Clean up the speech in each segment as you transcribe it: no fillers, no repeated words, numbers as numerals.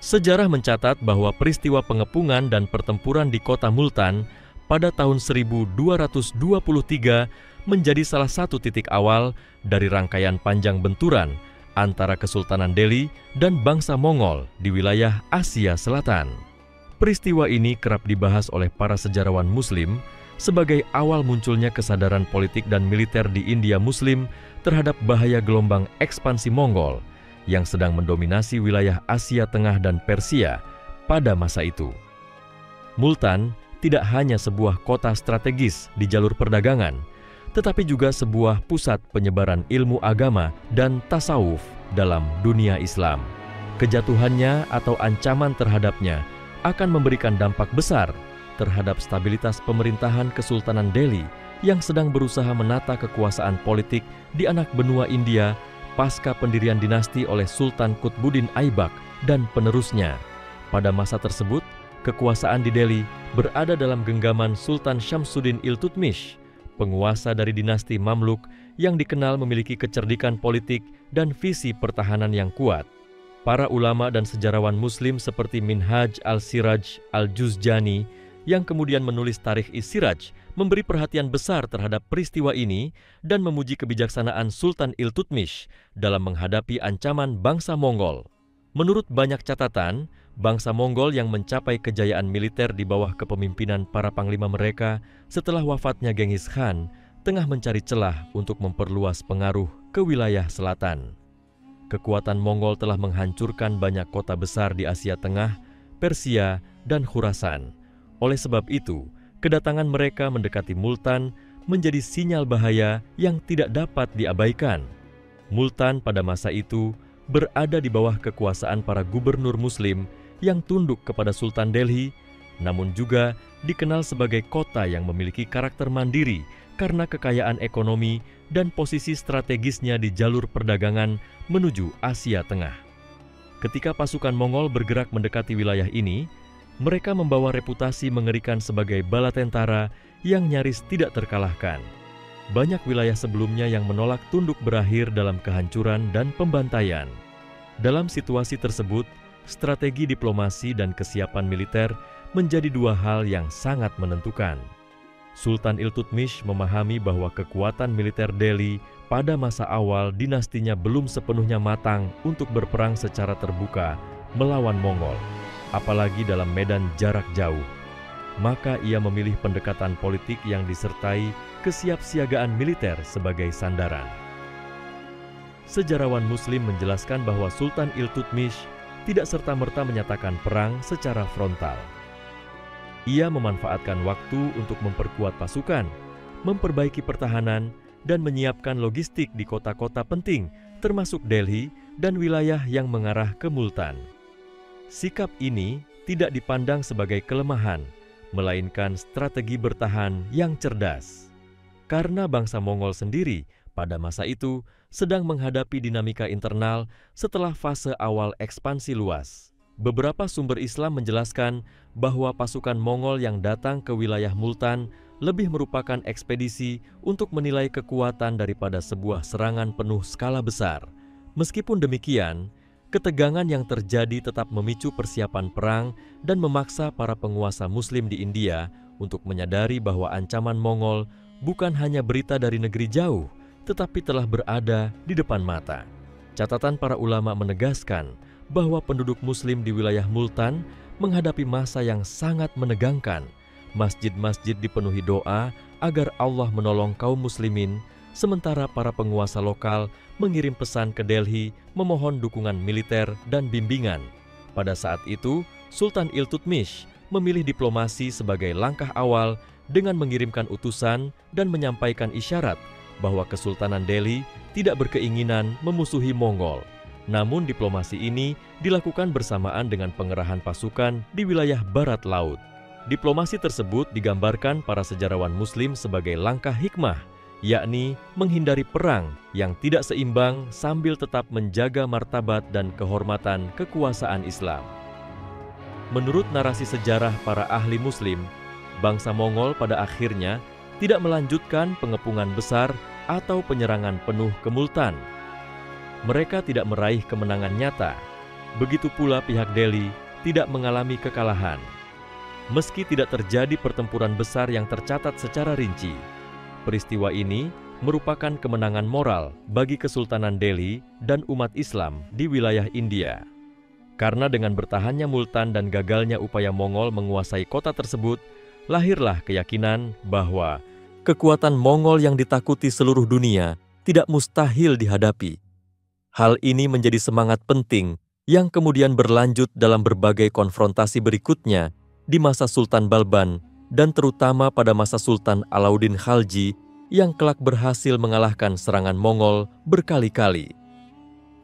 Sejarah mencatat bahwa peristiwa pengepungan dan pertempuran di kota Multan pada tahun 1223 menjadi salah satu titik awal dari rangkaian panjang benturan antara Kesultanan Delhi dan bangsa Mongol di wilayah Asia Selatan. Peristiwa ini kerap dibahas oleh para sejarawan Muslim sebagai awal munculnya kesadaran politik dan militer di India Muslim terhadap bahaya gelombang ekspansi Mongol yang sedang mendominasi wilayah Asia Tengah dan Persia pada masa itu. Multan tidak hanya sebuah kota strategis di jalur perdagangan, tetapi juga sebuah pusat penyebaran ilmu agama dan tasawuf dalam dunia Islam. Kejatuhannya atau ancaman terhadapnya akan memberikan dampak besar terhadap stabilitas pemerintahan Kesultanan Delhi yang sedang berusaha menata kekuasaan politik di anak benua India pasca pendirian dinasti oleh Sultan Qutbuddin Aibak dan penerusnya. Pada masa tersebut, kekuasaan di Delhi berada dalam genggaman Sultan Syamsuddin Iltutmish, penguasa dari dinasti Mamluk yang dikenal memiliki kecerdikan politik dan visi pertahanan yang kuat. Para ulama dan sejarawan Muslim seperti Minhaj al-Siraj al-Juzjani yang kemudian menulis Tarikh Is-Siraj memberi perhatian besar terhadap peristiwa ini dan memuji kebijaksanaan Sultan Iltutmish dalam menghadapi ancaman bangsa Mongol. Menurut banyak catatan, bangsa Mongol yang mencapai kejayaan militer di bawah kepemimpinan para panglima mereka setelah wafatnya Genghis Khan tengah mencari celah untuk memperluas pengaruh ke wilayah selatan. Kekuatan Mongol telah menghancurkan banyak kota besar di Asia Tengah, Persia, dan Khurasan. Oleh sebab itu, kedatangan mereka mendekati Multan menjadi sinyal bahaya yang tidak dapat diabaikan. Multan pada masa itu berada di bawah kekuasaan para gubernur Muslim yang tunduk kepada Sultan Delhi, namun juga dikenal sebagai kota yang memiliki karakter mandiri karena kekayaan ekonomi dan posisi strategisnya di jalur perdagangan menuju Asia Tengah. Ketika pasukan Mongol bergerak mendekati wilayah ini, mereka membawa reputasi mengerikan sebagai bala tentara yang nyaris tidak terkalahkan. Banyak wilayah sebelumnya yang menolak tunduk berakhir dalam kehancuran dan pembantaian. Dalam situasi tersebut, strategi diplomasi dan kesiapan militer menjadi dua hal yang sangat menentukan. Sultan Iltutmish memahami bahwa kekuatan militer Delhi pada masa awal dinastinya belum sepenuhnya matang untuk berperang secara terbuka melawan Mongol, apalagi dalam medan jarak jauh. Maka ia memilih pendekatan politik yang disertai kesiapsiagaan militer sebagai sandaran. Sejarawan Muslim menjelaskan bahwa Sultan Iltutmish tidak serta-merta menyatakan perang secara frontal. Ia memanfaatkan waktu untuk memperkuat pasukan, memperbaiki pertahanan, dan menyiapkan logistik di kota-kota penting, termasuk Delhi dan wilayah yang mengarah ke Multan. Sikap ini tidak dipandang sebagai kelemahan, melainkan strategi bertahan yang cerdas. Karena bangsa Mongol sendiri pada masa itu sedang menghadapi dinamika internal setelah fase awal ekspansi luas. Beberapa sumber Islam menjelaskan bahwa pasukan Mongol yang datang ke wilayah Multan lebih merupakan ekspedisi untuk menilai kekuatan daripada sebuah serangan penuh skala besar. Meskipun demikian, ketegangan yang terjadi tetap memicu persiapan perang dan memaksa para penguasa Muslim di India untuk menyadari bahwa ancaman Mongol bukan hanya berita dari negeri jauh, tetapi telah berada di depan mata. Catatan para ulama menegaskan bahwa penduduk Muslim di wilayah Multan menghadapi masa yang sangat menegangkan. Masjid-masjid dipenuhi doa agar Allah menolong kaum muslimin, sementara para penguasa lokal mengirim pesan ke Delhi memohon dukungan militer dan bimbingan. Pada saat itu, Sultan Iltutmish memilih diplomasi sebagai langkah awal dengan mengirimkan utusan dan menyampaikan isyarat bahwa Kesultanan Delhi tidak berkeinginan memusuhi Mongol. Namun diplomasi ini dilakukan bersamaan dengan pengerahan pasukan di wilayah barat laut. Diplomasi tersebut digambarkan para sejarawan Muslim sebagai langkah hikmah, yakni menghindari perang yang tidak seimbang sambil tetap menjaga martabat dan kehormatan kekuasaan Islam. Menurut narasi sejarah para ahli Muslim, bangsa Mongol pada akhirnya tidak melanjutkan pengepungan besar atau penyerangan penuh ke Multan. Mereka tidak meraih kemenangan nyata. begitu pula pihak Delhi tidak mengalami kekalahan. Meski tidak terjadi pertempuran besar yang tercatat secara rinci, peristiwa ini merupakan kemenangan moral bagi Kesultanan Delhi dan umat Islam di wilayah India. Karena dengan bertahannya Multan dan gagalnya upaya Mongol menguasai kota tersebut, lahirlah keyakinan bahwa kekuatan Mongol yang ditakuti seluruh dunia tidak mustahil dihadapi. Hal ini menjadi semangat penting yang kemudian berlanjut dalam berbagai konfrontasi berikutnya di masa Sultan Balban dan terutama pada masa Sultan Alauddin Khalji yang kelak berhasil mengalahkan serangan Mongol berkali-kali.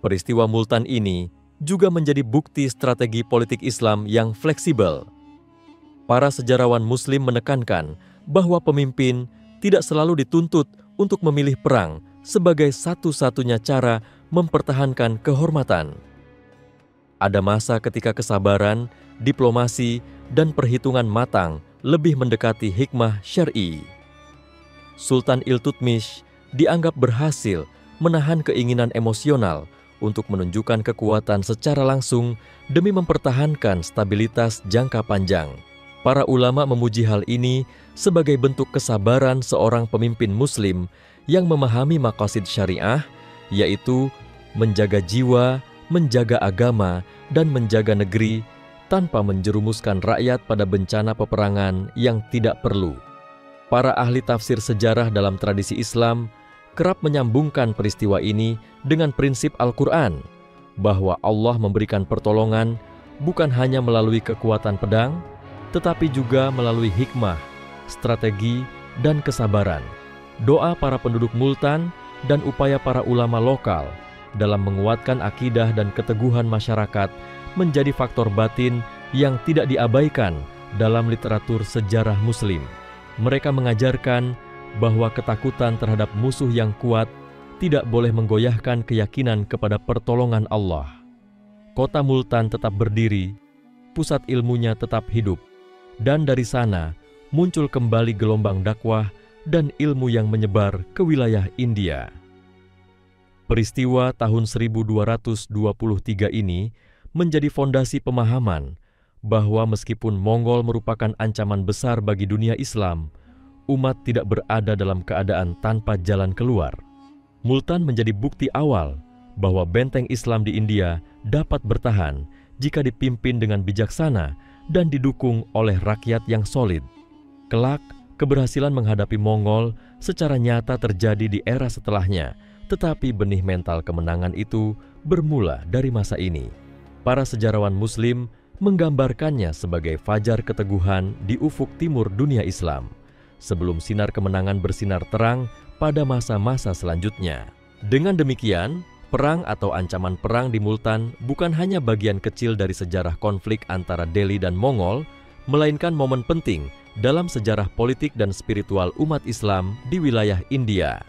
Peristiwa Multan ini juga menjadi bukti strategi politik Islam yang fleksibel. Para sejarawan Muslim menekankan bahwa pemimpin tidak selalu dituntut untuk memilih perang sebagai satu-satunya cara mempertahankan kehormatan. Ada masa ketika kesabaran, diplomasi, dan perhitungan matang lebih mendekati hikmah syar'i. Sultan Iltutmish dianggap berhasil menahan keinginan emosional untuk menunjukkan kekuatan secara langsung demi mempertahankan stabilitas jangka panjang. Para ulama memuji hal ini sebagai bentuk kesabaran seorang pemimpin Muslim yang memahami maqasid syariah, yaitu menjaga jiwa, menjaga agama, dan menjaga negeri tanpa menjerumuskan rakyat pada bencana peperangan yang tidak perlu. Para ahli tafsir sejarah dalam tradisi Islam kerap menyambungkan peristiwa ini dengan prinsip Al-Quran, bahwa Allah memberikan pertolongan bukan hanya melalui kekuatan pedang, tetapi juga melalui hikmah, strategi, dan kesabaran. Doa para penduduk Multan dan upaya para ulama lokal dalam menguatkan akidah dan keteguhan masyarakat menjadi faktor batin yang tidak diabaikan dalam literatur sejarah Muslim. Mereka mengajarkan bahwa ketakutan terhadap musuh yang kuat tidak boleh menggoyahkan keyakinan kepada pertolongan Allah. Kota Multan tetap berdiri, pusat ilmunya tetap hidup, dan dari sana muncul kembali gelombang dakwah dan ilmu yang menyebar ke wilayah India. Peristiwa tahun 1223 ini menjadi fondasi pemahaman bahwa meskipun Mongol merupakan ancaman besar bagi dunia Islam, umat tidak berada dalam keadaan tanpa jalan keluar. Multan menjadi bukti awal bahwa benteng Islam di India dapat bertahan jika dipimpin dengan bijaksana dan didukung oleh rakyat yang solid. Kelak, keberhasilan menghadapi Mongol secara nyata terjadi di era setelahnya, tetapi benih mental kemenangan itu bermula dari masa ini. Para sejarawan Muslim menggambarkannya sebagai fajar keteguhan di ufuk timur dunia Islam, sebelum sinar kemenangan bersinar terang pada masa-masa selanjutnya. Dengan demikian, perang atau ancaman perang di Multan bukan hanya bagian kecil dari sejarah konflik antara Delhi dan Mongol, melainkan momen penting dalam sejarah politik dan spiritual umat Islam di wilayah India.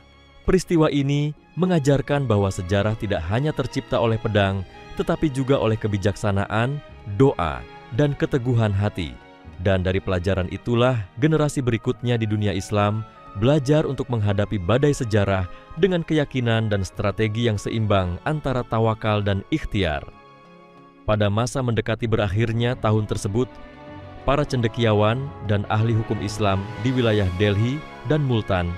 Peristiwa ini mengajarkan bahwa sejarah tidak hanya tercipta oleh pedang, tetapi juga oleh kebijaksanaan, doa, dan keteguhan hati. Dan dari pelajaran itulah generasi berikutnya di dunia Islam belajar untuk menghadapi badai sejarah dengan keyakinan dan strategi yang seimbang antara tawakal dan ikhtiar. Pada masa mendekati berakhirnya tahun tersebut, para cendekiawan dan ahli hukum Islam di wilayah Delhi dan Multan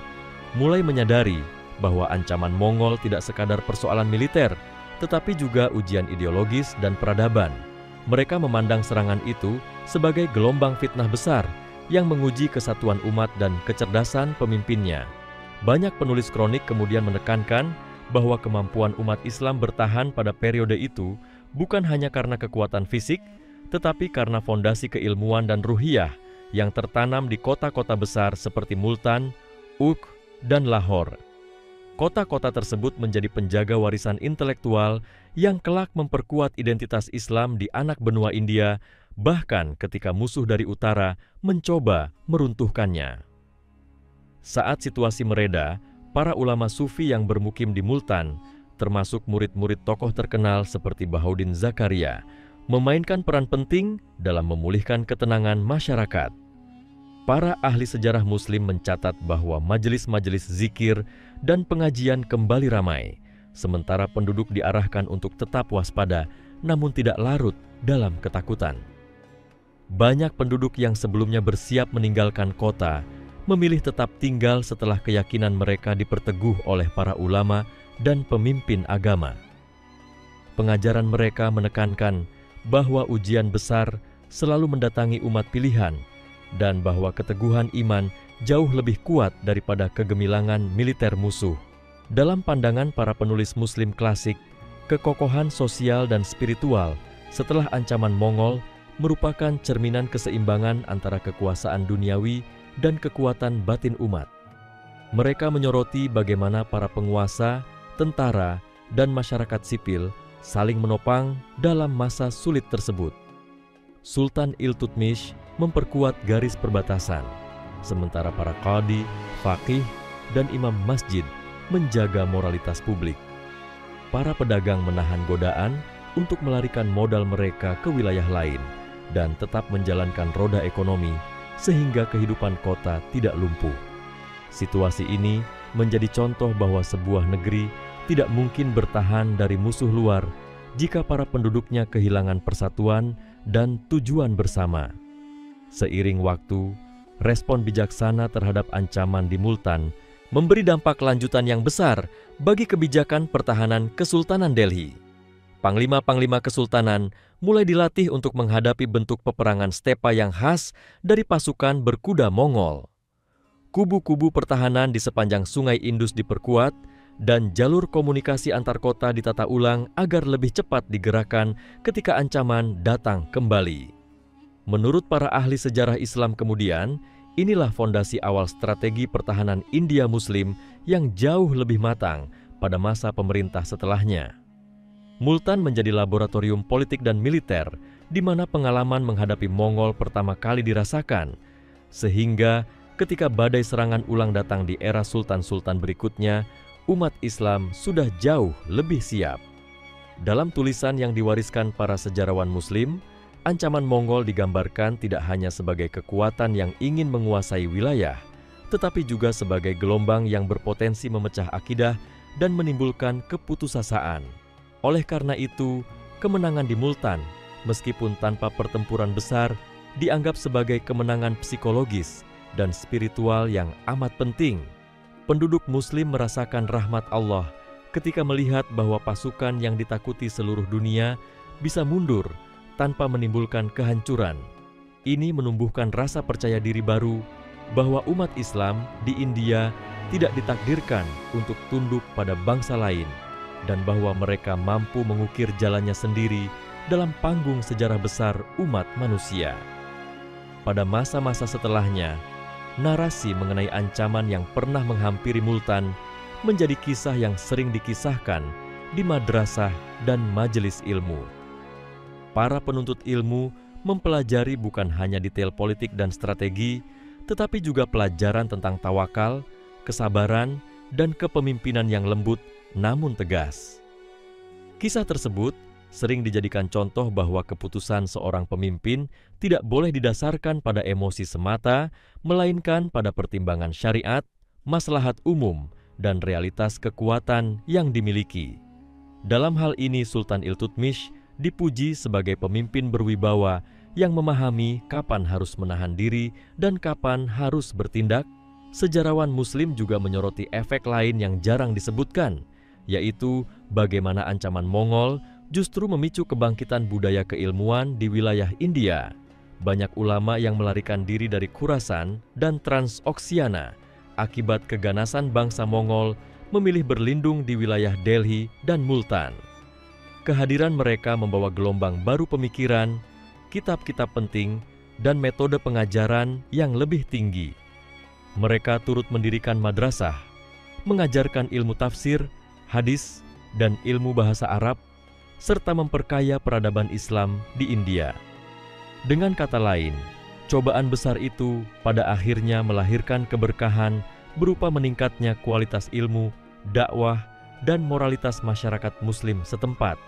mulai menyadari bahwa ancaman Mongol tidak sekadar persoalan militer, tetapi juga ujian ideologis dan peradaban. Mereka memandang serangan itu sebagai gelombang fitnah besar yang menguji kesatuan umat dan kecerdasan pemimpinnya. Banyak penulis kronik kemudian menekankan bahwa kemampuan umat Islam bertahan pada periode itu bukan hanya karena kekuatan fisik, tetapi karena fondasi keilmuan dan ruhiyah yang tertanam di kota-kota besar seperti Multan, Ugh, dan Lahore. Kota-kota tersebut menjadi penjaga warisan intelektual yang kelak memperkuat identitas Islam di anak benua India, bahkan ketika musuh dari utara mencoba meruntuhkannya. Saat situasi mereda, para ulama sufi yang bermukim di Multan, termasuk murid-murid tokoh terkenal seperti Bahauddin Zakaria, memainkan peran penting dalam memulihkan ketenangan masyarakat. Para ahli sejarah Muslim mencatat bahwa majelis-majelis zikir dan pengajian kembali ramai, sementara penduduk diarahkan untuk tetap waspada namun tidak larut dalam ketakutan. Banyak penduduk yang sebelumnya bersiap meninggalkan kota memilih tetap tinggal setelah keyakinan mereka diperteguh oleh para ulama dan pemimpin agama. Pengajaran mereka menekankan bahwa ujian besar selalu mendatangi umat pilihan dan bahwa keteguhan iman jauh lebih kuat daripada kegemilangan militer musuh. Dalam pandangan para penulis Muslim klasik, kekokohan sosial dan spiritual setelah ancaman Mongol merupakan cerminan keseimbangan antara kekuasaan duniawi dan kekuatan batin umat. Mereka menyoroti bagaimana para penguasa, tentara, dan masyarakat sipil saling menopang dalam masa sulit tersebut. Sultan Iltutmish memperkuat garis perbatasan, sementara para qadi, faqih, dan imam masjid menjaga moralitas publik. Para pedagang menahan godaan untuk melarikan modal mereka ke wilayah lain dan tetap menjalankan roda ekonomi sehingga kehidupan kota tidak lumpuh. Situasi ini menjadi contoh bahwa sebuah negeri tidak mungkin bertahan dari musuh luar jika para penduduknya kehilangan persatuan dan tujuan bersama. Seiring waktu, respon bijaksana terhadap ancaman di Multan memberi dampak lanjutan yang besar bagi kebijakan pertahanan Kesultanan Delhi. Panglima-panglima kesultanan mulai dilatih untuk menghadapi bentuk peperangan stepa yang khas dari pasukan berkuda Mongol. Kubu-kubu pertahanan di sepanjang Sungai Indus diperkuat dan jalur komunikasi antar kota ditata ulang agar lebih cepat digerakkan ketika ancaman datang kembali. Menurut para ahli sejarah Islam kemudian, inilah fondasi awal strategi pertahanan India Muslim yang jauh lebih matang pada masa pemerintah setelahnya. Multan menjadi laboratorium politik dan militer di mana pengalaman menghadapi Mongol pertama kali dirasakan, sehingga ketika badai serangan ulang datang di era sultan-sultan berikutnya, umat Islam sudah jauh lebih siap. Dalam tulisan yang diwariskan para sejarawan Muslim, ancaman Mongol digambarkan tidak hanya sebagai kekuatan yang ingin menguasai wilayah, tetapi juga sebagai gelombang yang berpotensi memecah akidah dan menimbulkan keputusasaan. Oleh karena itu, kemenangan di Multan, meskipun tanpa pertempuran besar, dianggap sebagai kemenangan psikologis dan spiritual yang amat penting. Penduduk Muslim merasakan rahmat Allah ketika melihat bahwa pasukan yang ditakuti seluruh dunia bisa mundur tanpa menimbulkan kehancuran. Ini menumbuhkan rasa percaya diri baru bahwa umat Islam di India tidak ditakdirkan untuk tunduk pada bangsa lain, dan bahwa mereka mampu mengukir jalannya sendiri dalam panggung sejarah besar umat manusia. Pada masa-masa setelahnya, narasi mengenai ancaman yang pernah menghampiri Multan menjadi kisah yang sering dikisahkan di madrasah dan majelis ilmu. Para penuntut ilmu mempelajari bukan hanya detail politik dan strategi, tetapi juga pelajaran tentang tawakal, kesabaran, dan kepemimpinan yang lembut namun tegas. Kisah tersebut sering dijadikan contoh bahwa keputusan seorang pemimpin tidak boleh didasarkan pada emosi semata, melainkan pada pertimbangan syariat, maslahat umum, dan realitas kekuatan yang dimiliki. Dalam hal ini Sultan Iltutmish dipuji sebagai pemimpin berwibawa yang memahami kapan harus menahan diri dan kapan harus bertindak. Sejarawan Muslim juga menyoroti efek lain yang jarang disebutkan, yaitu bagaimana ancaman Mongol justru memicu kebangkitan budaya keilmuan di wilayah India. Banyak ulama yang melarikan diri dari Khurasan dan Transoksiana akibat keganasan bangsa Mongol memilih berlindung di wilayah Delhi dan Multan. Kehadiran mereka membawa gelombang baru pemikiran, kitab-kitab penting, dan metode pengajaran yang lebih tinggi. Mereka turut mendirikan madrasah, mengajarkan ilmu tafsir, hadis, dan ilmu bahasa Arab, serta memperkaya peradaban Islam di India. Dengan kata lain, cobaan besar itu pada akhirnya melahirkan keberkahan berupa meningkatnya kualitas ilmu, dakwah, dan moralitas masyarakat Muslim setempat.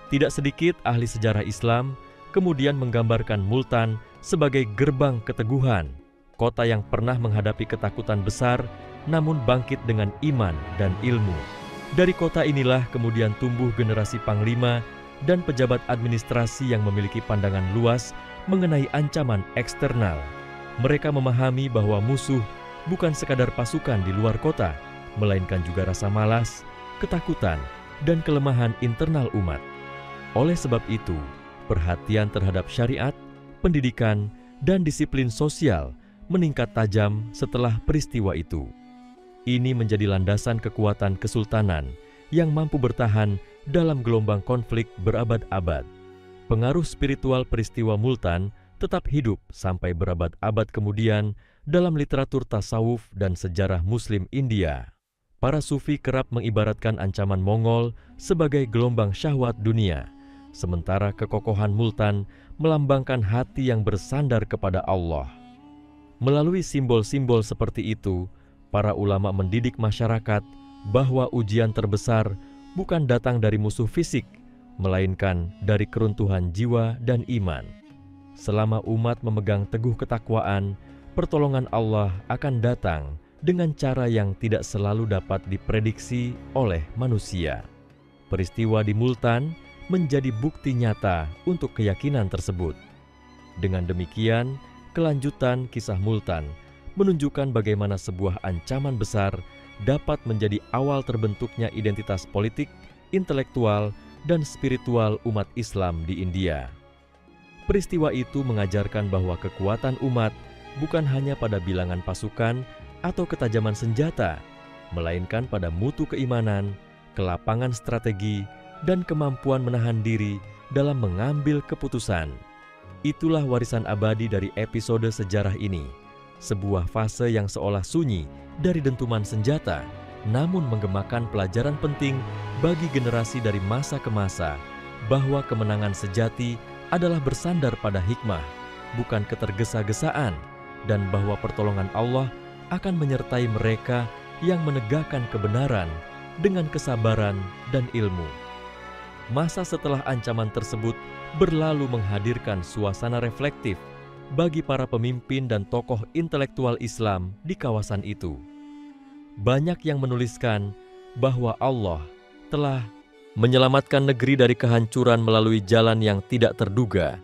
Tidak sedikit ahli sejarah Islam kemudian menggambarkan Multan sebagai gerbang keteguhan, kota yang pernah menghadapi ketakutan besar namun bangkit dengan iman dan ilmu. Dari kota inilah kemudian tumbuh generasi panglima dan pejabat administrasi yang memiliki pandangan luas mengenai ancaman eksternal. Mereka memahami bahwa musuh bukan sekadar pasukan di luar kota, melainkan juga rasa malas, ketakutan, dan kelemahan internal umat. Oleh sebab itu, perhatian terhadap syariat, pendidikan, dan disiplin sosial meningkat tajam setelah peristiwa itu. Ini menjadi landasan kekuatan kesultanan yang mampu bertahan dalam gelombang konflik berabad-abad. Pengaruh spiritual peristiwa Multan tetap hidup sampai berabad-abad kemudian dalam literatur tasawuf dan sejarah Muslim India. Para sufi kerap mengibaratkan ancaman Mongol sebagai gelombang syahwat dunia, sementara kekokohan Multan melambangkan hati yang bersandar kepada Allah. Melalui simbol-simbol seperti itu, para ulama mendidik masyarakat bahwa ujian terbesar bukan datang dari musuh fisik, melainkan dari keruntuhan jiwa dan iman. Selama umat memegang teguh ketakwaan, pertolongan Allah akan datang dengan cara yang tidak selalu dapat diprediksi oleh manusia. Peristiwa di Multan menjadi bukti nyata untuk keyakinan tersebut. Dengan demikian, kelanjutan kisah Multan menunjukkan bagaimana sebuah ancaman besar dapat menjadi awal terbentuknya identitas politik, intelektual, dan spiritual umat Islam di India. Peristiwa itu mengajarkan bahwa kekuatan umat bukan hanya pada bilangan pasukan atau ketajaman senjata, melainkan pada mutu keimanan, kelapangan strategi, dan kemampuan menahan diri dalam mengambil keputusan. Itulah warisan abadi dari episode sejarah ini, sebuah fase yang seolah sunyi dari dentuman senjata, namun menggemakan pelajaran penting bagi generasi dari masa ke masa, bahwa kemenangan sejati adalah bersandar pada hikmah, bukan ketergesa-gesaan, dan bahwa pertolongan Allah akan menyertai mereka yang menegakkan kebenaran dengan kesabaran dan ilmu. Masa setelah ancaman tersebut berlalu menghadirkan suasana reflektif bagi para pemimpin dan tokoh intelektual Islam di kawasan itu. Banyak yang menuliskan bahwa Allah telah menyelamatkan negeri dari kehancuran melalui jalan yang tidak terduga,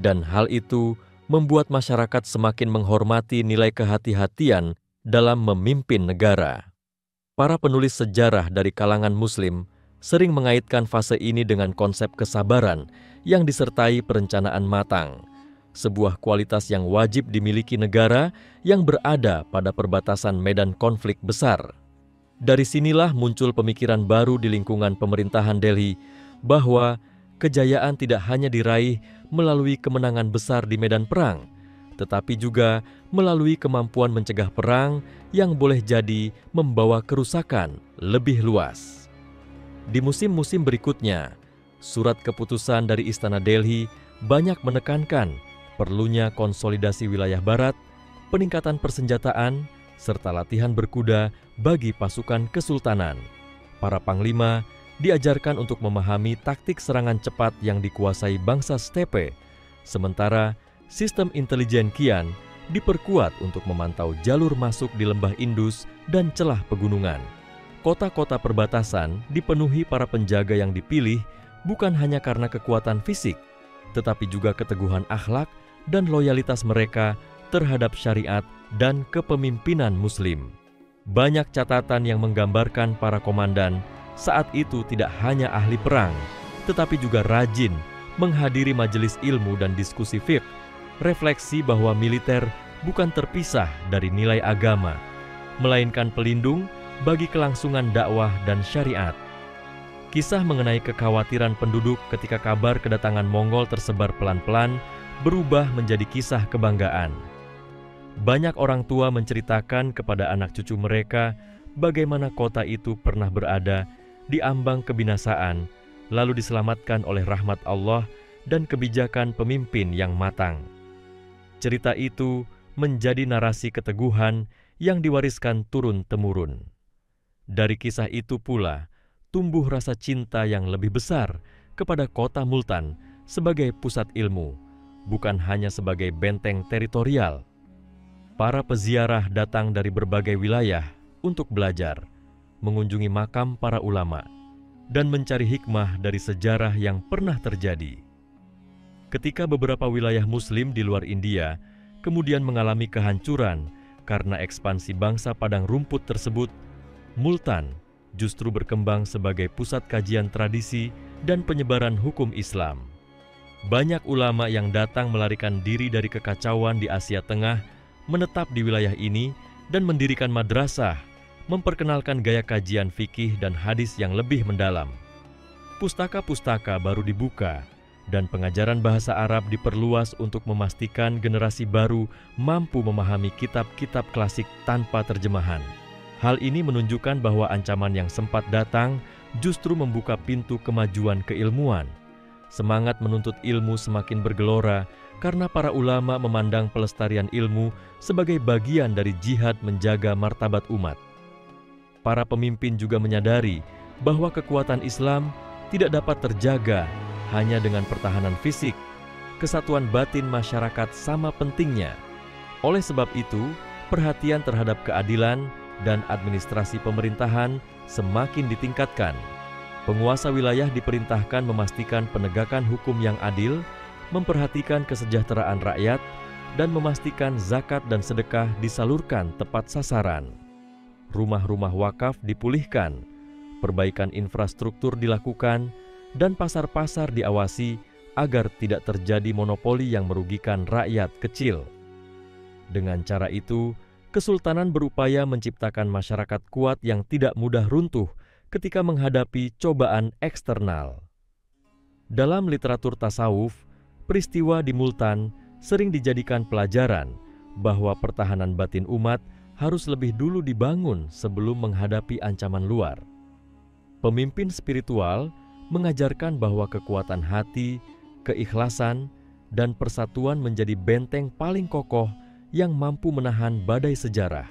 dan hal itu membuat masyarakat semakin menghormati nilai kehati-hatian dalam memimpin negara. Para penulis sejarah dari kalangan Muslim sering mengaitkan fase ini dengan konsep kesabaran yang disertai perencanaan matang, sebuah kualitas yang wajib dimiliki negara yang berada pada perbatasan medan konflik besar. Dari sinilah muncul pemikiran baru di lingkungan pemerintahan Delhi bahwa kejayaan tidak hanya diraih melalui kemenangan besar di medan perang, tetapi juga melalui kemampuan mencegah perang yang boleh jadi membawa kerusakan lebih luas. Di musim-musim berikutnya, surat keputusan dari Istana Delhi banyak menekankan perlunya konsolidasi wilayah barat, peningkatan persenjataan, serta latihan berkuda bagi pasukan kesultanan. Para panglima diajarkan untuk memahami taktik serangan cepat yang dikuasai bangsa stepe, sementara sistem intelijen kian diperkuat untuk memantau jalur masuk di lembah Indus dan celah pegunungan. Kota-kota perbatasan dipenuhi para penjaga yang dipilih bukan hanya karena kekuatan fisik, tetapi juga keteguhan akhlak dan loyalitas mereka terhadap syariat dan kepemimpinan Muslim. Banyak catatan yang menggambarkan para komandan saat itu tidak hanya ahli perang, tetapi juga rajin menghadiri majelis ilmu dan diskusi fiqh, refleksi bahwa militer bukan terpisah dari nilai agama, melainkan pelindung bagi kelangsungan dakwah dan syariat. Kisah mengenai kekhawatiran penduduk ketika kabar kedatangan Mongol tersebar pelan-pelan berubah menjadi kisah kebanggaan. Banyak orang tua menceritakan kepada anak cucu mereka bagaimana kota itu pernah berada di ambang kebinasaan, lalu diselamatkan oleh rahmat Allah dan kebijakan pemimpin yang matang. Cerita itu menjadi narasi keteguhan yang diwariskan turun-temurun. Dari kisah itu pula, tumbuh rasa cinta yang lebih besar kepada kota Multan sebagai pusat ilmu, bukan hanya sebagai benteng teritorial. Para peziarah datang dari berbagai wilayah untuk belajar, mengunjungi makam para ulama, dan mencari hikmah dari sejarah yang pernah terjadi. Ketika beberapa wilayah Muslim di luar India kemudian mengalami kehancuran karena ekspansi bangsa padang rumput tersebut, Multan justru berkembang sebagai pusat kajian tradisi dan penyebaran hukum Islam. Banyak ulama yang datang melarikan diri dari kekacauan di Asia Tengah menetap di wilayah ini dan mendirikan madrasah, memperkenalkan gaya kajian fikih dan hadis yang lebih mendalam. Pustaka-pustaka baru dibuka dan pengajaran bahasa Arab diperluas untuk memastikan generasi baru mampu memahami kitab-kitab klasik tanpa terjemahan. Hal ini menunjukkan bahwa ancaman yang sempat datang justru membuka pintu kemajuan keilmuan. Semangat menuntut ilmu semakin bergelora karena para ulama memandang pelestarian ilmu sebagai bagian dari jihad menjaga martabat umat. Para pemimpin juga menyadari bahwa kekuatan Islam tidak dapat terjaga hanya dengan pertahanan fisik. Kesatuan batin masyarakat sama pentingnya. Oleh sebab itu, perhatian terhadap keadilan dan administrasi pemerintahan semakin ditingkatkan. Penguasa wilayah diperintahkan memastikan penegakan hukum yang adil, memperhatikan kesejahteraan rakyat, dan memastikan zakat dan sedekah disalurkan tepat sasaran. Rumah-rumah wakaf dipulihkan, perbaikan infrastruktur dilakukan, dan pasar-pasar diawasi agar tidak terjadi monopoli yang merugikan rakyat kecil. Dengan cara itu, Kesultanan berupaya menciptakan masyarakat kuat yang tidak mudah runtuh ketika menghadapi cobaan eksternal. Dalam literatur tasawuf, peristiwa di Multan sering dijadikan pelajaran bahwa pertahanan batin umat harus lebih dulu dibangun sebelum menghadapi ancaman luar. Pemimpin spiritual mengajarkan bahwa kekuatan hati, keikhlasan, dan persatuan menjadi benteng paling kokoh yang mampu menahan badai sejarah.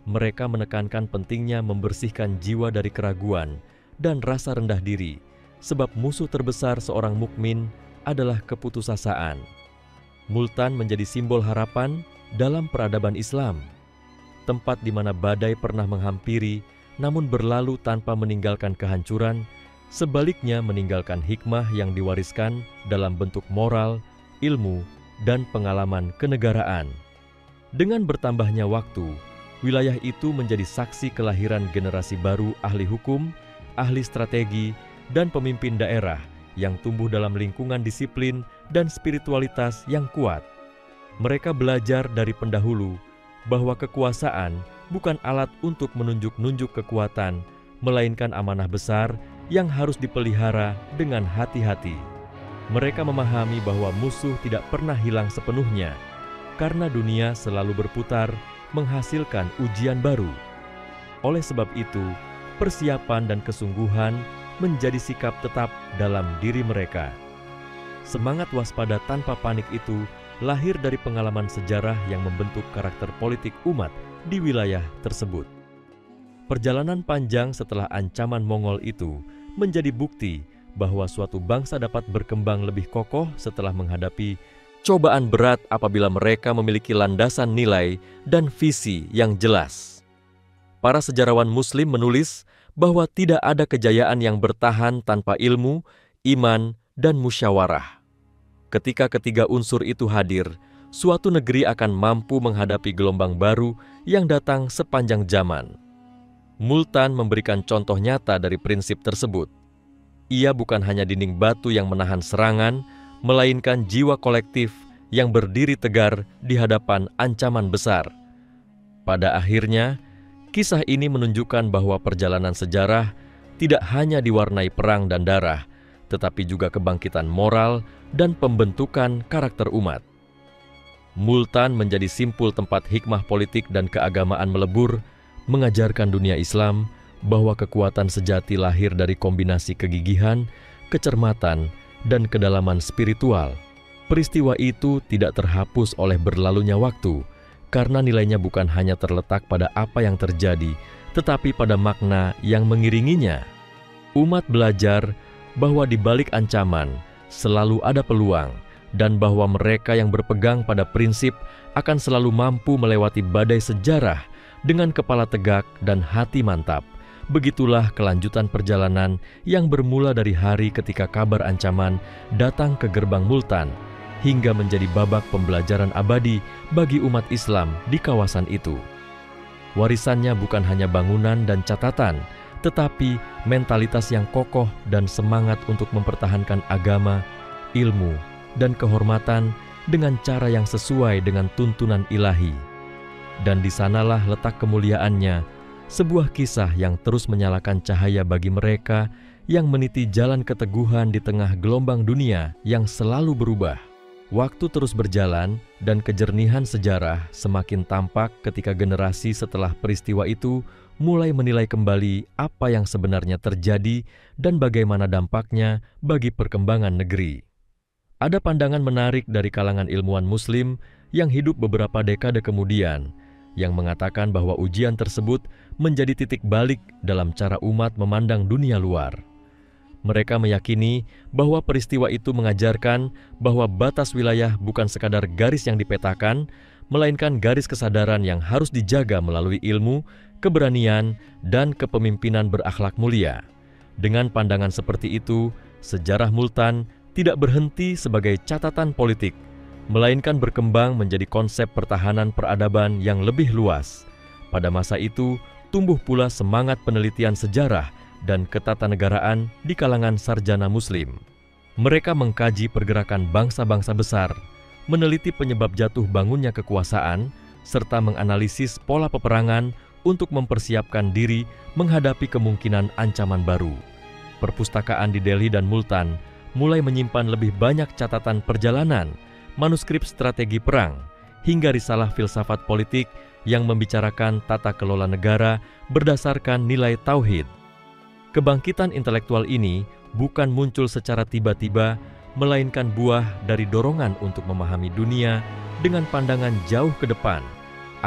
Mereka menekankan pentingnya membersihkan jiwa dari keraguan dan rasa rendah diri, sebab musuh terbesar seorang mukmin adalah keputusasaan. Multan menjadi simbol harapan dalam peradaban Islam, tempat di mana badai pernah menghampiri namun berlalu tanpa meninggalkan kehancuran, sebaliknya meninggalkan hikmah yang diwariskan dalam bentuk moral, ilmu, dan pengalaman kenegaraan. Dengan bertambahnya waktu, wilayah itu menjadi saksi kelahiran generasi baru ahli hukum, ahli strategi, dan pemimpin daerah yang tumbuh dalam lingkungan disiplin dan spiritualitas yang kuat. Mereka belajar dari pendahulu bahwa kekuasaan bukan alat untuk menunjuk-nunjuk kekuatan, melainkan amanah besar yang harus dipelihara dengan hati-hati. Mereka memahami bahwa musuh tidak pernah hilang sepenuhnya, karena dunia selalu berputar menghasilkan ujian baru. Oleh sebab itu, persiapan dan kesungguhan menjadi sikap tetap dalam diri mereka. Semangat waspada tanpa panik itu lahir dari pengalaman sejarah yang membentuk karakter politik umat di wilayah tersebut. Perjalanan panjang setelah ancaman Mongol itu menjadi bukti bahwa suatu bangsa dapat berkembang lebih kokoh setelah menghadapi cobaan berat apabila mereka memiliki landasan nilai dan visi yang jelas. Para sejarawan Muslim menulis bahwa tidak ada kejayaan yang bertahan tanpa ilmu, iman, dan musyawarah. Ketika ketiga unsur itu hadir, suatu negeri akan mampu menghadapi gelombang baru yang datang sepanjang zaman. Multan memberikan contoh nyata dari prinsip tersebut. Ia bukan hanya dinding batu yang menahan serangan, melainkan jiwa kolektif yang berdiri tegar di hadapan ancaman besar. Pada akhirnya, kisah ini menunjukkan bahwa perjalanan sejarah tidak hanya diwarnai perang dan darah, tetapi juga kebangkitan moral dan pembentukan karakter umat. Multan menjadi simpul tempat hikmah politik dan keagamaan melebur, mengajarkan dunia Islam bahwa kekuatan sejati lahir dari kombinasi kegigihan, kecermatan, dan kedalaman spiritual. Peristiwa itu tidak terhapus oleh berlalunya waktu, karena nilainya bukan hanya terletak pada apa yang terjadi, tetapi pada makna yang mengiringinya. Umat belajar bahwa di balik ancaman selalu ada peluang, dan bahwa mereka yang berpegang pada prinsip akan selalu mampu melewati badai sejarah dengan kepala tegak dan hati mantap, Begitulah kelanjutan perjalanan yang bermula dari hari ketika kabar ancaman datang ke gerbang Multan, hingga menjadi babak pembelajaran abadi bagi umat Islam di kawasan itu. Warisannya bukan hanya bangunan dan catatan, tetapi mentalitas yang kokoh dan semangat untuk mempertahankan agama, ilmu, dan kehormatan dengan cara yang sesuai dengan tuntunan ilahi. Dan di sanalah letak kemuliaannya, sebuah kisah yang terus menyalakan cahaya bagi mereka yang meniti jalan keteguhan di tengah gelombang dunia yang selalu berubah. Waktu terus berjalan dan kejernihan sejarah semakin tampak ketika generasi setelah peristiwa itu mulai menilai kembali apa yang sebenarnya terjadi dan bagaimana dampaknya bagi perkembangan negeri. Ada pandangan menarik dari kalangan ilmuwan Muslim yang hidup beberapa dekade kemudian, yang mengatakan bahwa ujian tersebut menjadi titik balik dalam cara umat memandang dunia luar. Mereka meyakini bahwa peristiwa itu mengajarkan bahwa batas wilayah bukan sekadar garis yang dipetakan, melainkan garis kesadaran yang harus dijaga melalui ilmu, keberanian, dan kepemimpinan berakhlak mulia. Dengan pandangan seperti itu, sejarah Multan tidak berhenti sebagai catatan politik, melainkan berkembang menjadi konsep pertahanan peradaban yang lebih luas. Pada masa itu, tumbuh pula semangat penelitian sejarah dan ketatanegaraan di kalangan sarjana Muslim. Mereka mengkaji pergerakan bangsa-bangsa besar, meneliti penyebab jatuh bangunnya kekuasaan, serta menganalisis pola peperangan untuk mempersiapkan diri menghadapi kemungkinan ancaman baru. Perpustakaan di Delhi dan Multan mulai menyimpan lebih banyak catatan perjalanan, manuskrip strategi perang, hingga risalah filsafat politik yang membicarakan tata kelola negara berdasarkan nilai tauhid. Kebangkitan intelektual ini bukan muncul secara tiba-tiba, melainkan buah dari dorongan untuk memahami dunia dengan pandangan jauh ke depan,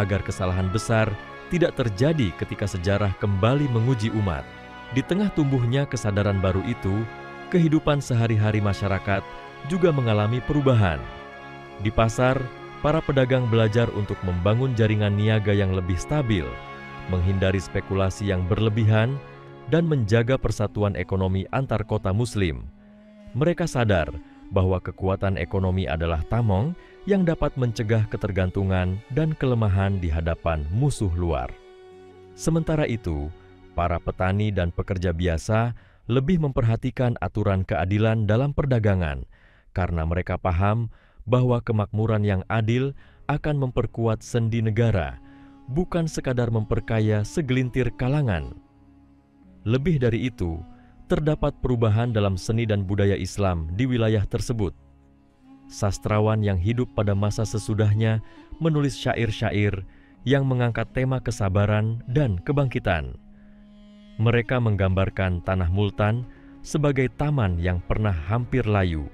agar kesalahan besar tidak terjadi ketika sejarah kembali menguji umat. Di tengah tumbuhnya kesadaran baru itu, kehidupan sehari-hari masyarakat juga mengalami perubahan. Di pasar, para pedagang belajar untuk membangun jaringan niaga yang lebih stabil, menghindari spekulasi yang berlebihan, dan menjaga persatuan ekonomi antar kota Muslim. Mereka sadar bahwa kekuatan ekonomi adalah tamong yang dapat mencegah ketergantungan dan kelemahan di hadapan musuh luar. Sementara itu, para petani dan pekerja biasa lebih memperhatikan aturan keadilan dalam perdagangan, karena mereka paham bahwa kemakmuran yang adil akan memperkuat sendi negara, bukan sekadar memperkaya segelintir kalangan. Lebih dari itu, terdapat perubahan dalam seni dan budaya Islam di wilayah tersebut. Sastrawan yang hidup pada masa sesudahnya menulis syair-syair yang mengangkat tema kesabaran dan kebangkitan. Mereka menggambarkan tanah Multan sebagai taman yang pernah hampir layu,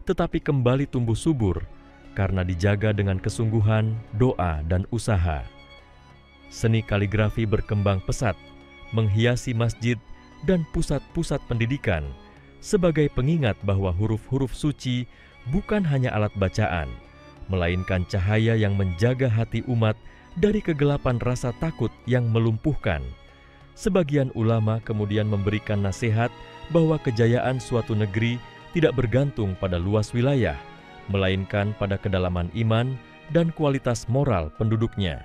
tetapi kembali tumbuh subur karena dijaga dengan kesungguhan, doa, dan usaha. Seni kaligrafi berkembang pesat, menghiasi masjid dan pusat-pusat pendidikan sebagai pengingat bahwa huruf-huruf suci bukan hanya alat bacaan, melainkan cahaya yang menjaga hati umat dari kegelapan rasa takut yang melumpuhkan. Sebagian ulama kemudian memberikan nasihat bahwa kejayaan suatu negeri tidak bergantung pada luas wilayah, melainkan pada kedalaman iman dan kualitas moral penduduknya.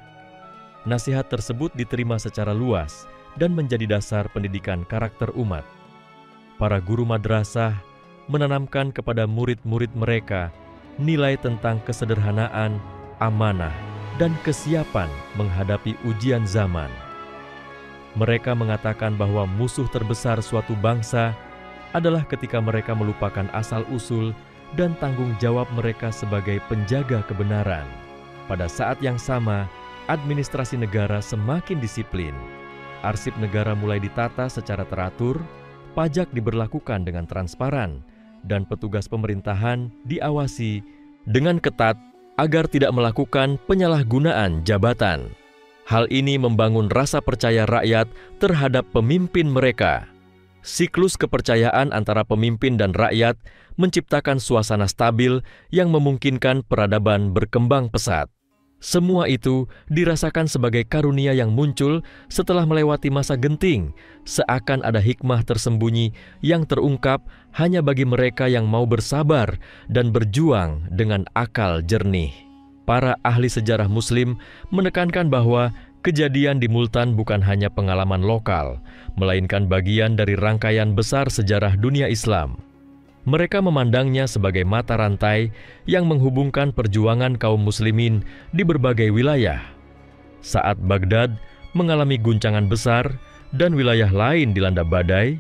Nasihat tersebut diterima secara luas dan menjadi dasar pendidikan karakter umat. Para guru madrasah menanamkan kepada murid-murid mereka nilai tentang kesederhanaan, amanah, dan kesiapan menghadapi ujian zaman. Mereka mengatakan bahwa musuh terbesar suatu bangsa adalah ketika mereka melupakan asal-usul dan tanggung jawab mereka sebagai penjaga kebenaran. Pada saat yang sama, administrasi negara semakin disiplin. Arsip negara mulai ditata secara teratur, pajak diberlakukan dengan transparan, dan petugas pemerintahan diawasi dengan ketat agar tidak melakukan penyalahgunaan jabatan. Hal ini membangun rasa percaya rakyat terhadap pemimpin mereka. Siklus kepercayaan antara pemimpin dan rakyat menciptakan suasana stabil yang memungkinkan peradaban berkembang pesat. Semua itu dirasakan sebagai karunia yang muncul setelah melewati masa genting, seakan ada hikmah tersembunyi yang terungkap hanya bagi mereka yang mau bersabar dan berjuang dengan akal jernih. Para ahli sejarah Muslim menekankan bahwa kejadian di Multan bukan hanya pengalaman lokal, melainkan bagian dari rangkaian besar sejarah dunia Islam. Mereka memandangnya sebagai mata rantai yang menghubungkan perjuangan kaum muslimin di berbagai wilayah. Saat Baghdad mengalami guncangan besar dan wilayah lain dilanda badai,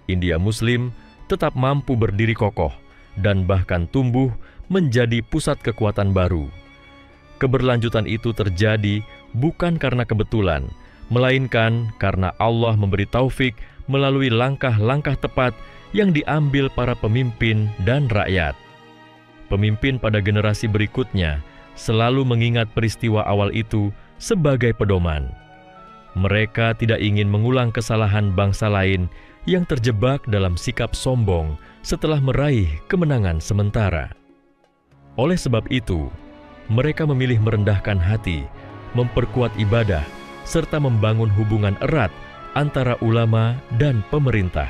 India Muslim tetap mampu berdiri kokoh dan bahkan tumbuh menjadi pusat kekuatan baru. Keberlanjutan itu terjadi bukan karena kebetulan, melainkan karena Allah memberi taufik melalui langkah-langkah tepat yang diambil para pemimpin dan rakyat. Pemimpin pada generasi berikutnya selalu mengingat peristiwa awal itu sebagai pedoman. Mereka tidak ingin mengulang kesalahan bangsa lain yang terjebak dalam sikap sombong setelah meraih kemenangan sementara. Oleh sebab itu, mereka memilih merendahkan hati, memperkuat ibadah, serta membangun hubungan erat antara ulama dan pemerintah.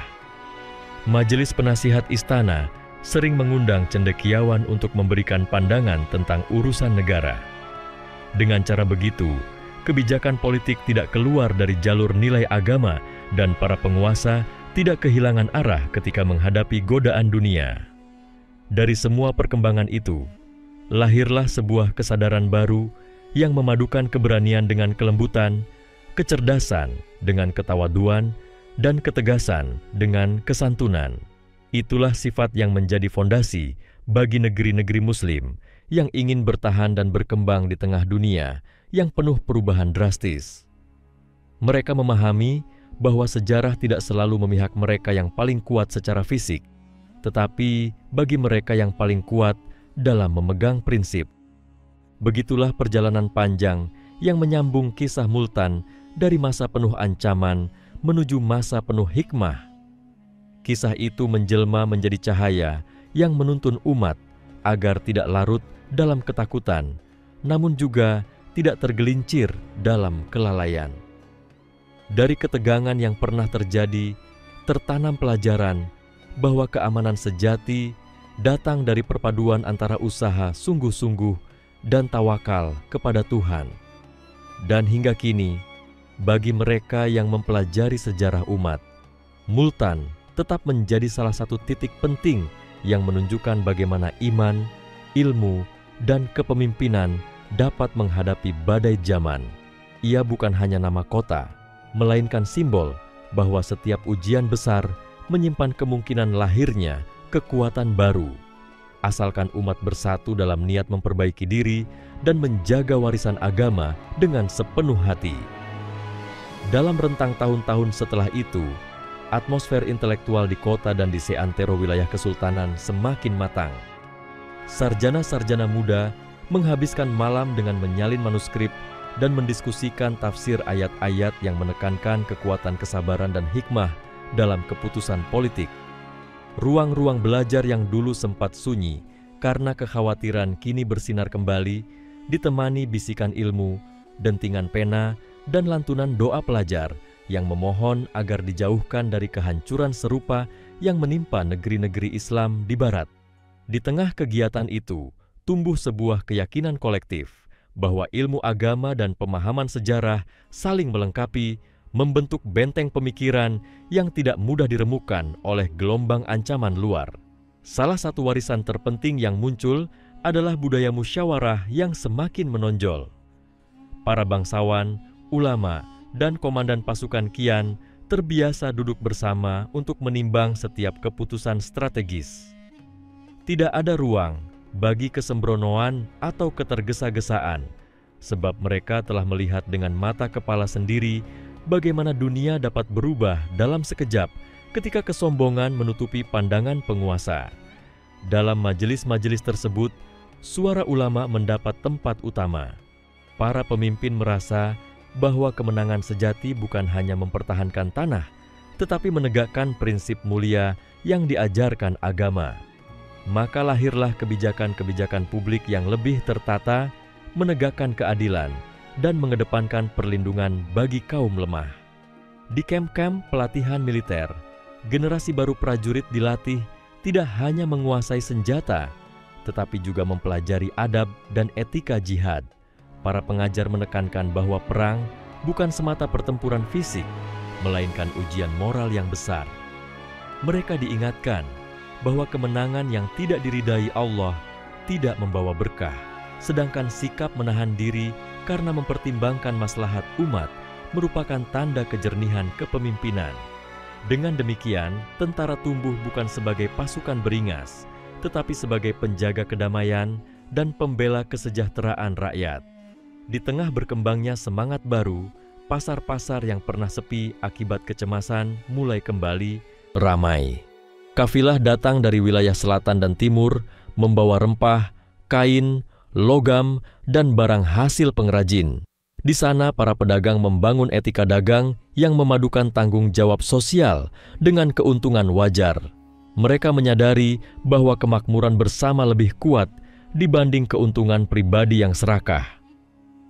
Majelis Penasihat Istana sering mengundang cendekiawan untuk memberikan pandangan tentang urusan negara. Dengan cara begitu, kebijakan politik tidak keluar dari jalur nilai agama dan para penguasa tidak kehilangan arah ketika menghadapi godaan dunia. Dari semua perkembangan itu, lahirlah sebuah kesadaran baru yang memadukan keberanian dengan kelembutan, kecerdasan dengan ketawaduan, dan ketegasan dengan kesantunan. Itulah sifat yang menjadi fondasi bagi negeri-negeri Muslim yang ingin bertahan dan berkembang di tengah dunia yang penuh perubahan drastis. Mereka memahami bahwa sejarah tidak selalu memihak mereka yang paling kuat secara fisik, tetapi bagi mereka yang paling kuat dalam memegang prinsip. Begitulah perjalanan panjang yang menyambung kisah Multan dari masa penuh ancaman menuju masa penuh hikmah. Kisah itu menjelma menjadi cahaya yang menuntun umat agar tidak larut dalam ketakutan, namun juga tidak tergelincir dalam kelalaian. Dari ketegangan yang pernah terjadi, tertanam pelajaran bahwa keamanan sejati datang dari perpaduan antara usaha sungguh-sungguh dan tawakal kepada Tuhan. Dan hingga kini, bagi mereka yang mempelajari sejarah umat, Multan tetap menjadi salah satu titik penting yang menunjukkan bagaimana iman, ilmu, dan kepemimpinan dapat menghadapi badai zaman. Ia bukan hanya nama kota, melainkan simbol bahwa setiap ujian besar menyimpan kemungkinan lahirnya kekuatan baru, asalkan umat bersatu dalam niat memperbaiki diri dan menjaga warisan agama dengan sepenuh hati. Dalam rentang tahun-tahun setelah itu, atmosfer intelektual di kota dan di seantero wilayah kesultanan semakin matang. Sarjana-sarjana muda menghabiskan malam dengan menyalin manuskrip dan mendiskusikan tafsir ayat-ayat yang menekankan kekuatan kesabaran dan hikmah dalam keputusan politik. Ruang-ruang belajar yang dulu sempat sunyi karena kekhawatiran kini bersinar kembali, ditemani bisikan ilmu, dentingan pena, dan lantunan doa pelajar yang memohon agar dijauhkan dari kehancuran serupa yang menimpa negeri-negeri Islam di Barat. Di tengah kegiatan itu, tumbuh sebuah keyakinan kolektif bahwa ilmu agama dan pemahaman sejarah saling melengkapi, membentuk benteng pemikiran yang tidak mudah diremukkan oleh gelombang ancaman luar. Salah satu warisan terpenting yang muncul adalah budaya musyawarah yang semakin menonjol. Para bangsawan, ulama, dan komandan pasukan Qian terbiasa duduk bersama untuk menimbang setiap keputusan strategis. Tidak ada ruang bagi kesembronoan atau ketergesa-gesaan, sebab mereka telah melihat dengan mata kepala sendiri bagaimana dunia dapat berubah dalam sekejap ketika kesombongan menutupi pandangan penguasa. Dalam majelis-majelis tersebut, suara ulama mendapat tempat utama. Para pemimpin merasa bahwa kemenangan sejati bukan hanya mempertahankan tanah, tetapi menegakkan prinsip mulia yang diajarkan agama. Maka lahirlah kebijakan-kebijakan publik yang lebih tertata, menegakkan keadilan, dan mengedepankan perlindungan bagi kaum lemah. Di kamp-kamp pelatihan militer, generasi baru prajurit dilatih tidak hanya menguasai senjata, tetapi juga mempelajari adab dan etika jihad. Para pengajar menekankan bahwa perang bukan semata pertempuran fisik, melainkan ujian moral yang besar. Mereka diingatkan bahwa kemenangan yang tidak diridai Allah tidak membawa berkah, sedangkan sikap menahan diri karena mempertimbangkan maslahat umat merupakan tanda kejernihan kepemimpinan. Dengan demikian, tentara tumbuh bukan sebagai pasukan beringas, tetapi sebagai penjaga kedamaian dan pembela kesejahteraan rakyat. Di tengah berkembangnya semangat baru, pasar-pasar yang pernah sepi akibat kecemasan mulai kembali ramai. Kafilah datang dari wilayah selatan dan timur, membawa rempah, kain, logam, dan barang hasil pengrajin. Di sana para pedagang membangun etika dagang yang memadukan tanggung jawab sosial dengan keuntungan wajar. Mereka menyadari bahwa kemakmuran bersama lebih kuat dibanding keuntungan pribadi yang serakah.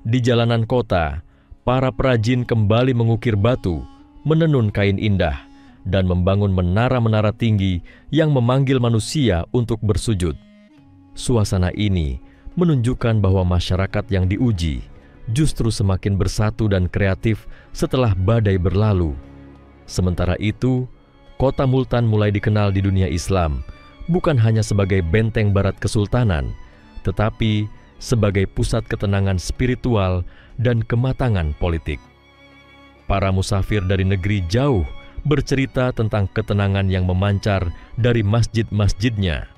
Di jalanan kota, para perajin kembali mengukir batu, menenun kain indah, dan membangun menara-menara tinggi yang memanggil manusia untuk bersujud. Suasana ini menunjukkan bahwa masyarakat yang diuji justru semakin bersatu dan kreatif setelah badai berlalu. Sementara itu, kota Multan mulai dikenal di dunia Islam bukan hanya sebagai benteng barat kesultanan, tetapi sebagai pusat ketenangan spiritual dan kematangan politik. Para musafir dari negeri jauh bercerita tentang ketenangan yang memancar dari masjid-masjidnya,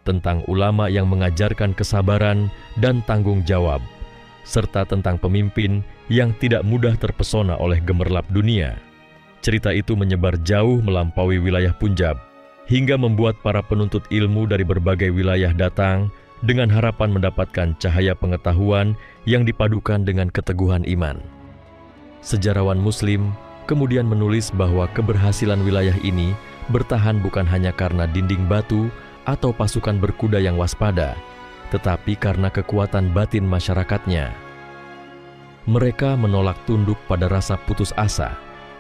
tentang ulama yang mengajarkan kesabaran dan tanggung jawab, serta tentang pemimpin yang tidak mudah terpesona oleh gemerlap dunia. Cerita itu menyebar jauh melampaui wilayah Punjab, hingga membuat para penuntut ilmu dari berbagai wilayah datang dengan harapan mendapatkan cahaya pengetahuan yang dipadukan dengan keteguhan iman. Sejarawan Muslim kemudian menulis bahwa keberhasilan wilayah ini bertahan bukan hanya karena dinding batu atau pasukan berkuda yang waspada, tetapi karena kekuatan batin masyarakatnya. Mereka menolak tunduk pada rasa putus asa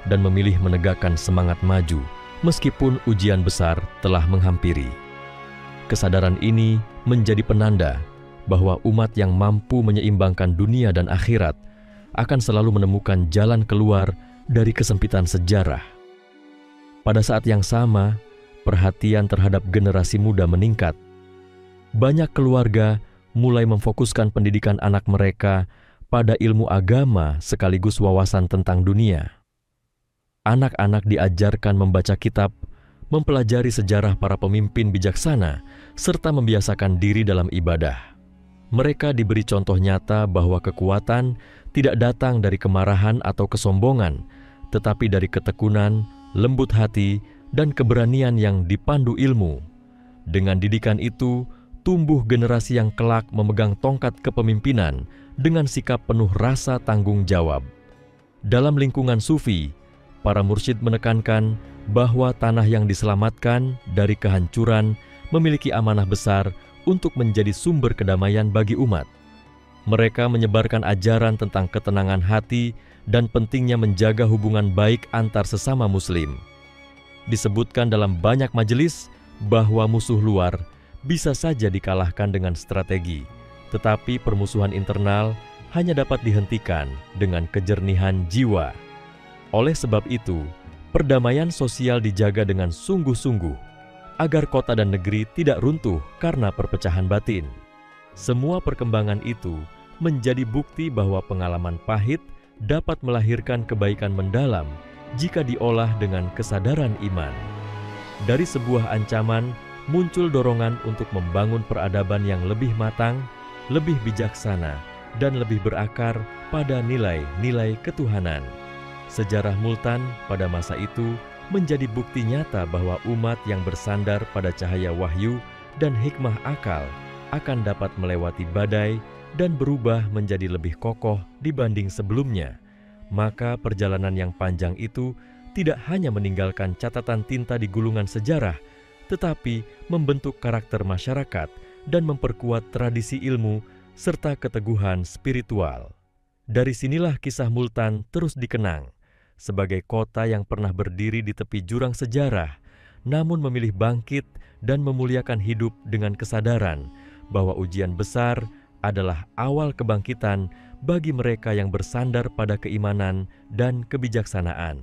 dan memilih menegakkan semangat maju meskipun ujian besar telah menghampiri. Kesadaran ini menjadi penanda bahwa umat yang mampu menyeimbangkan dunia dan akhirat akan selalu menemukan jalan keluar dari kesempitan sejarah. Pada saat yang sama, perhatian terhadap generasi muda meningkat. Banyak keluarga mulai memfokuskan pendidikan anak mereka pada ilmu agama sekaligus wawasan tentang dunia. Anak-anak diajarkan membaca kitab, mempelajari sejarah para pemimpin bijaksana, serta membiasakan diri dalam ibadah. Mereka diberi contoh nyata bahwa kekuatan tidak datang dari kemarahan atau kesombongan, tetapi dari ketekunan, lembut hati, dan keberanian yang dipandu ilmu. Dengan didikan itu, tumbuh generasi yang kelak memegang tongkat kepemimpinan dengan sikap penuh rasa tanggung jawab. Dalam lingkungan sufi, para mursyid menekankan bahwa tanah yang diselamatkan dari kehancuran memiliki amanah besar untuk menjadi sumber kedamaian bagi umat. Mereka menyebarkan ajaran tentang ketenangan hati dan pentingnya menjaga hubungan baik antar sesama muslim. Disebutkan dalam banyak majelis bahwa musuh luar bisa saja dikalahkan dengan strategi, tetapi permusuhan internal hanya dapat dihentikan dengan kejernihan jiwa. Oleh sebab itu, perdamaian sosial dijaga dengan sungguh-sungguh, agar kota dan negeri tidak runtuh karena perpecahan batin. Semua perkembangan itu menjadi bukti bahwa pengalaman pahit dapat melahirkan kebaikan mendalam jika diolah dengan kesadaran iman. Dari sebuah ancaman, muncul dorongan untuk membangun peradaban yang lebih matang, lebih bijaksana, dan lebih berakar pada nilai-nilai ketuhanan. Sejarah Multan pada masa itu menjadi bukti nyata bahwa umat yang bersandar pada cahaya wahyu dan hikmah akal akan dapat melewati badai dan berubah menjadi lebih kokoh dibanding sebelumnya. Maka perjalanan yang panjang itu tidak hanya meninggalkan catatan tinta di gulungan sejarah, tetapi membentuk karakter masyarakat dan memperkuat tradisi ilmu serta keteguhan spiritual. Dari sinilah kisah Multan terus dikenang sebagai kota yang pernah berdiri di tepi jurang sejarah, namun memilih bangkit dan memuliakan hidup dengan kesadaran bahwa ujian besar adalah awal kebangkitan bagi mereka yang bersandar pada keimanan dan kebijaksanaan.